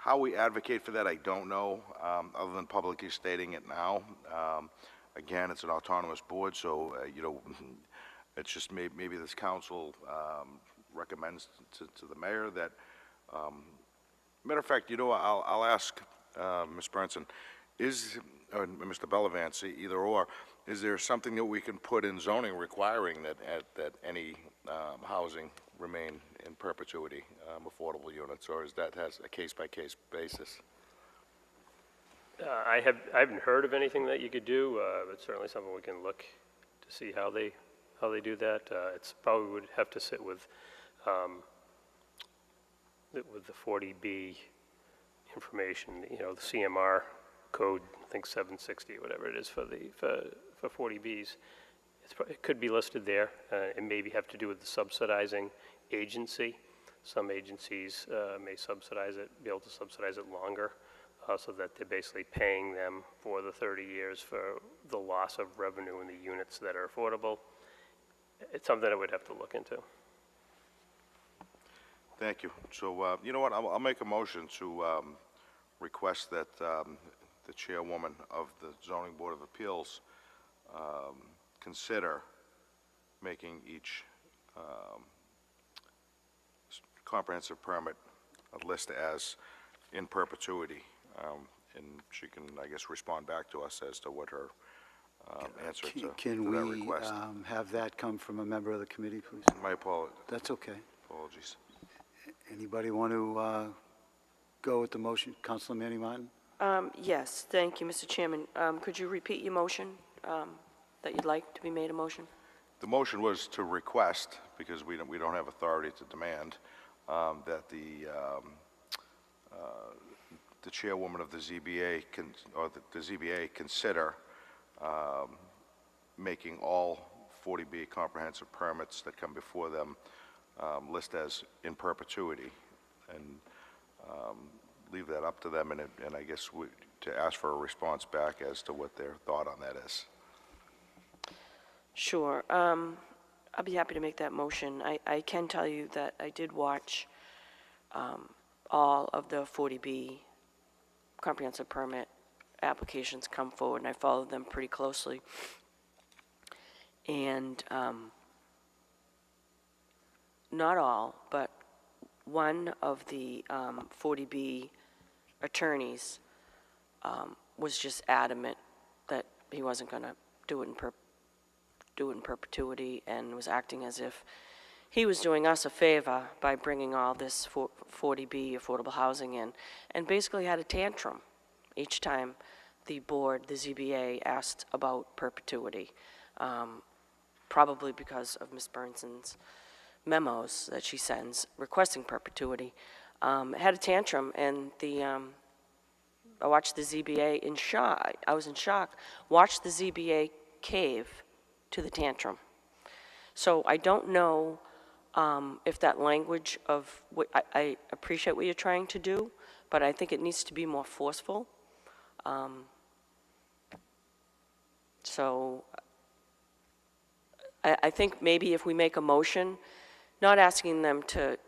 How we advocate for that, I don't know, other than publicly stating it now. Again, it's an autonomous board, so, it's just maybe this council recommends to the mayor that, matter of fact, I'll ask Ms. Burnson, Mr. Bellavance, either or, is there something that we can put in zoning requiring that any housing remain in perpetuity, affordable units, or is that has a case-by-case basis? I haven't heard of anything that you could do, but certainly something we can look to see how they do that. It's probably would have to sit with the 40B information, the CMR code, I think 760, whatever it is for 40Bs. It could be listed there, and maybe have to do with the subsidizing agency. Some agencies may subsidize it, be able to subsidize it longer, so that they're basically paying them for the 30 years for the loss of revenue in the units that are affordable. It's something I would have to look into. Thank you. So, you know what, I'll make a motion to request that the chairwoman of the Zoning Board of Appeals consider making each comprehensive permit list as in perpetuity, and she can, I guess, respond back to us as to what her answer to Can that we request. have that come from a member of the committee, please? My That's okay. apologies. Anybody want to go with the motion? Councilor Manning Martin? Yes, thank you, Mr. Chairman. Could you repeat your motion, that you'd like to be made a motion? The motion was to request, because we don't have authority to demand, that the chairwoman of the ZBA or the ZBA consider making all 40B comprehensive permits that come before them list as in perpetuity, and leave that up to them, and I guess to ask for a response back as to what their thought on that is. Sure. I'll be happy to make that motion. I can tell you that I did watch all of the 40B comprehensive permit applications come forward, and I followed them pretty closely. And not all, but one of the 40B attorneys was just adamant that he wasn't going to do it in perpetuity, and was acting as if he was doing us a favor by bringing all this 40B affordable housing in, and basically had a tantrum each time the board, the ZBA, asked about perpetuity, probably because of Ms. Bernson's memos that she sends requesting perpetuity. Had a tantrum, and I watched the ZBA in shock. I was in shock. Watched the ZBA cave to the tantrum. So I don't know if that language of what I appreciate what you're trying to do, but I think it needs to be more forceful. So I think maybe if we make a motion, not asking them to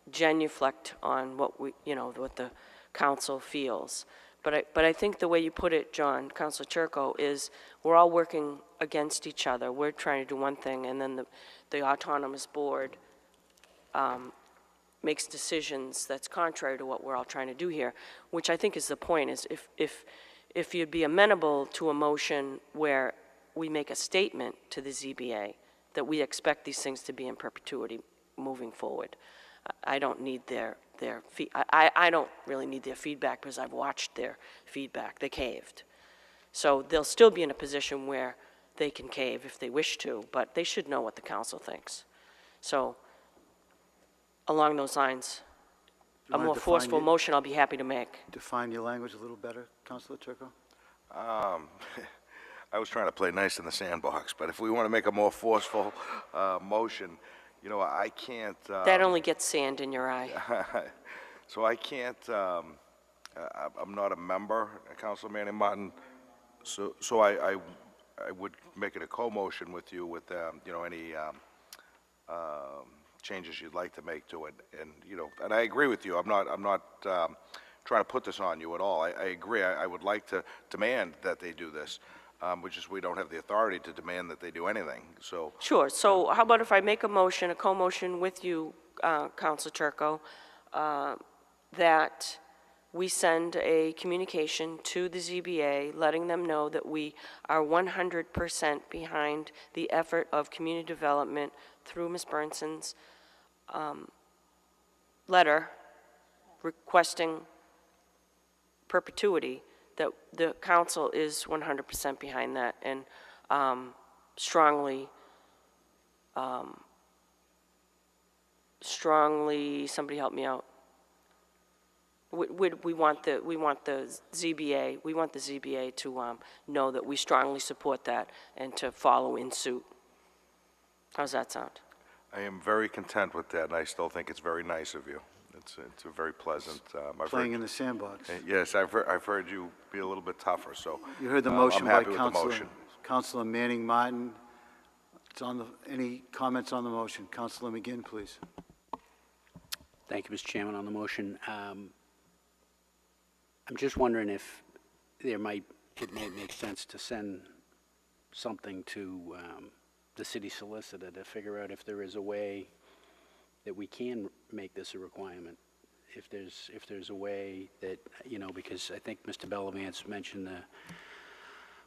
genuflect on what what the council feels, but I think the way you put it, John, Councilor Turco, is we're all working against each other. We're trying to do one thing, and then the autonomous board makes decisions that's contrary to what we're all trying to do here, which I think is the point, is if you'd be amenable to a motion where we make a statement to the ZBA that we expect these things to be in perpetuity moving forward. I don't need I don't really need their feedback, because I've watched their feedback. They caved. So they'll still be in a position where they can cave if they wish to, but they should know what the council thinks. So along those lines, You a wanna more define forceful it? motion I'll be happy to make. Define your language a little better, Councilor Turco? I was trying to play nice in the sandbox, but if we want to make a more forceful motion, I can't. That only gets sand in your eye. So I can't. I'm not a member, Councilor Manning Martin. So I would make it a co-motion with you with any changes you'd like to make to it, and and I agree with you. I'm not trying to put this on you at all. I agree. I would like to demand that they do this, which is we don't have the authority to demand that they do anything, so. Sure, so how about if I make a motion, a co-motion with you, Counselor Turco, that we send a communication to the ZBA, letting them know that we are 100% behind the effort of community development through Ms. Bernson's letter requesting perpetuity, that the council is 100% behind that, and strongly, somebody help me out. We want the ZBA to know that we strongly support that and to follow in suit. How's that sound? I am very content with that, and I still think it's very nice of you. It's a very pleasant, I've Playing heard, in the sandbox. yes, I've heard you be a little bit tougher, so. You heard the I'm motion by happy with the Councilor, motion. Councilor Manning Martin. It's on the, any comments on the motion? Councilor McGinn, please. Thank you, Mr. Chairman, on the motion. I'm just wondering if it might make sense to send something to the city solicitor to figure out if there is a way that we can make this a requirement. If there's a way that, you know, because I think Mr. Bellavance mentioned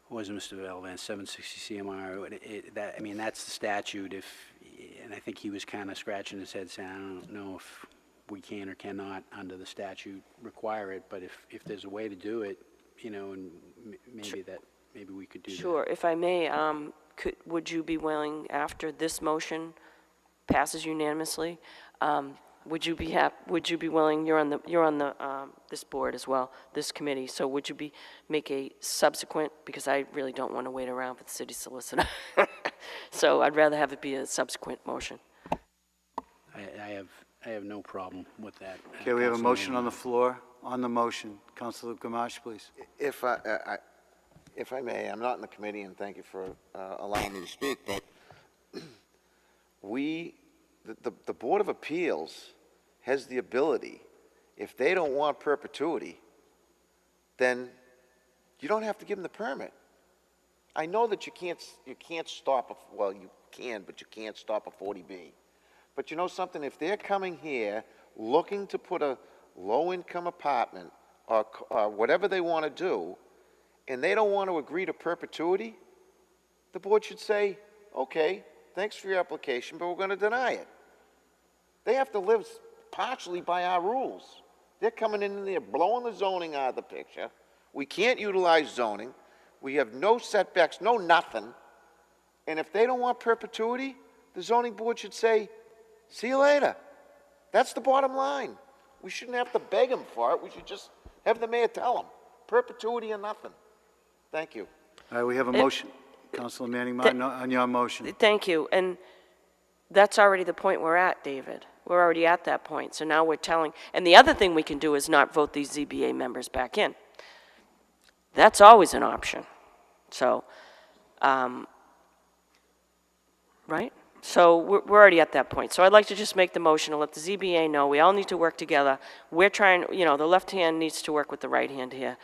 what was it, Mr. Bellavance, 760 CMR, I mean, that's the statute, and I think he was kind of scratching his head saying, I don't know if we can or cannot, under the statute, require it, but if there's a way to do it, you know, and maybe we could do that. Sure, if I may, would you be willing, after this motion passes unanimously, would you be willing, you're on this board as well, this committee, so would you make a subsequent, because I really don't want to wait around for the city solicitor, so I'd rather have it be a subsequent motion. I have no problem with that. Okay, we have a Councilor motion on Manning. the floor. On the motion, Councilor Gamache, please. If I may, I'm not in the committee, and thank you for allowing me to speak, but the Board of Appeals has the ability, if they don't want perpetuity, then you don't have to give them the permit. I know that you can't stop, well, you can, but you can't stop a 40B. But you know something, if they're coming here looking to put a low-income apartment or whatever they want to do, and they don't want to agree to perpetuity, the board should say, okay, thanks for your application, but we're going to deny it. They have to live partially by our rules. They're coming in there blowing the zoning out of the picture. We can't utilize zoning. We have no setbacks, no nothing. And if they don't want perpetuity, the zoning board should say, see you later. That's the bottom line. We shouldn't have to beg them for it. We should just have the mayor tell them, perpetuity or nothing. Thank you. All right, we have a motion. Councilor Manning Martin, on your motion. Thank you, and that's already the point we're at, David. We're already at that point, so now we're telling, and the other thing we can do is not vote these ZBA members back in. That's always an option, so, right? So we're already at that point. So I'd like to just make the motion and let the ZBA know we all need to work together. We're trying, you know, the left hand needs to work with the right hand here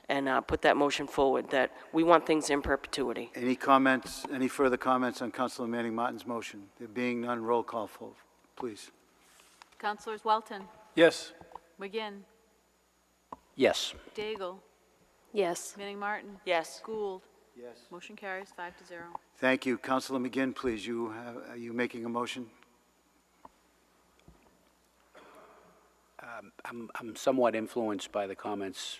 and put that motion forward that we want things in perpetuity. Any comments, any further comments on Councilor Manning Martin's motion? There being none, roll call, please. Councilors Welton, Yes. McGinn, Yes. Daigle, Yes. Manning Martin, Yes. Gould. Yes. Motion carries 5-0. Thank you. Councilor McGinn, please, are you making a motion? I'm somewhat influenced by the comments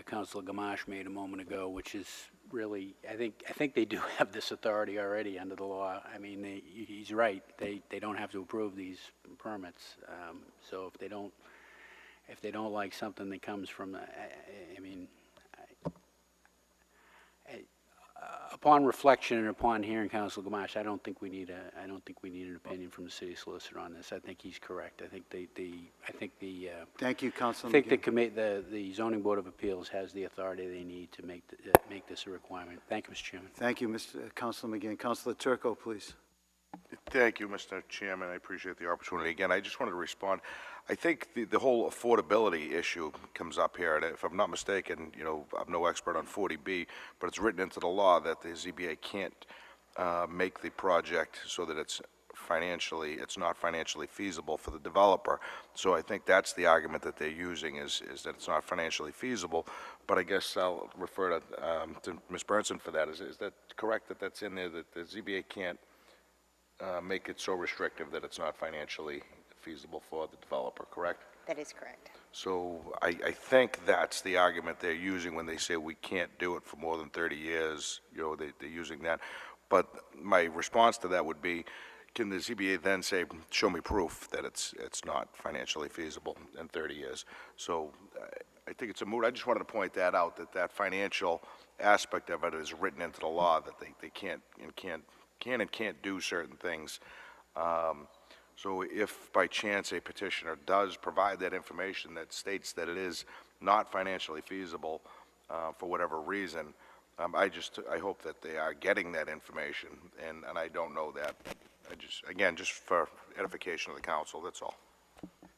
Councilor Gamache made a moment ago, which is really, I think they do have this authority already under the law. I mean, he's right. They don't have to approve these permits. So if they don't like something that comes from, I mean, upon reflection and upon hearing Councilor Gamache, I don't think we need an opinion from the city solicitor on this. I think he's correct. I think Thank you, Councilor I think McGinn. the zoning board of appeals has the authority they need to make this a requirement. Thank you, Mr. Chairman. Thank you, Councilor McGinn. Councilor Turco, please. Thank you, Mr. Chairman. I appreciate the opportunity. Again, I just wanted to respond. I think the whole affordability issue comes up here, and if I'm not mistaken, you know, I'm no expert on 40B, but it's written into the law that the ZBA can't make the project so that it's not financially feasible for the developer. So I think that's the argument that they're using is that it's not financially feasible. But I guess I'll refer to Ms. Bernson for that. Is that correct that that's in there, that the ZBA can't make it so restrictive that it's not financially feasible for the developer, correct? That is correct. So I think that's the argument they're using when they say we can't do it for more than 30 years, you know, they're using that. But my response to that would be, can the ZBA then say, show me proof that it's not financially feasible in 30 years? So I think it's a moot. I just wanted to point that out, that financial aspect of it is written into the law, that they can and can't do certain things. So if by chance a petitioner does provide that information that states that it is not financially feasible for whatever reason, I hope that they are getting that information, and I don't know that. Again, just for edification of the council, that's all.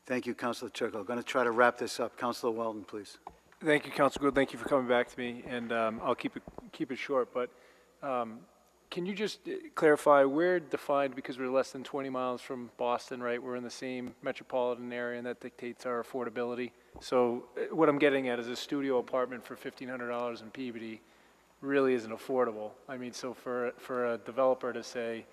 Thank you, Councilor Turco. I'm going to try to wrap this up. Councilor Weldon, please. Thank you, Council Good. Thank you for coming back to me, and I'll keep it short. But can you just clarify, we're defined because we're less than 20 miles from Boston, right? We're in the same metropolitan area, and that dictates our affordability. So what I'm getting at is a studio apartment for $1,500 in Peabody really isn't affordable. I mean, so for a developer to say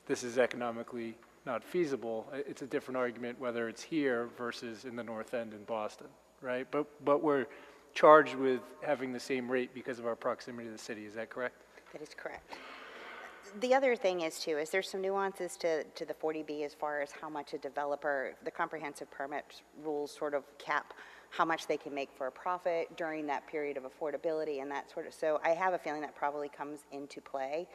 this is economically not feasible, it's a different argument whether it's here versus in the North End in Boston, right? But we're charged with having the same rate because of our proximity to the city. Is that correct? That is correct. The other thing is too, is there's some nuances to the 40B as far as how much a developer, the comprehensive permit rules sort of cap how much they can make for a profit during that period of affordability and that sort of, so I have a feeling that probably comes into play.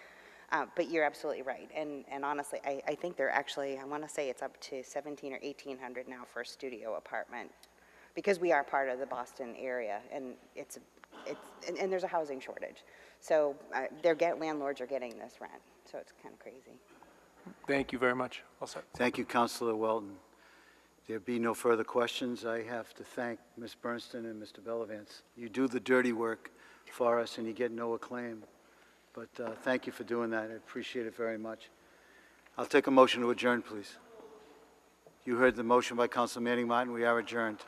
But you're absolutely right, and honestly, I think they're actually, I want to say it's up to $1,700 or $1,800 now for a studio apartment, because we are part of the Boston area, and and there's a housing shortage, so landlords are getting this rent, so it's kind of crazy. Thank you very much. All set. Thank you, Councilor Weldon. There be no further questions. I have to thank Ms. Bernston and Mr. Bellavance. You do the dirty work for us, and you get no acclaim. But thank you for doing that. I appreciate it very much. I'll take a motion to adjourn, please. You heard the motion by Councilor Manning Martin. We are adjourned.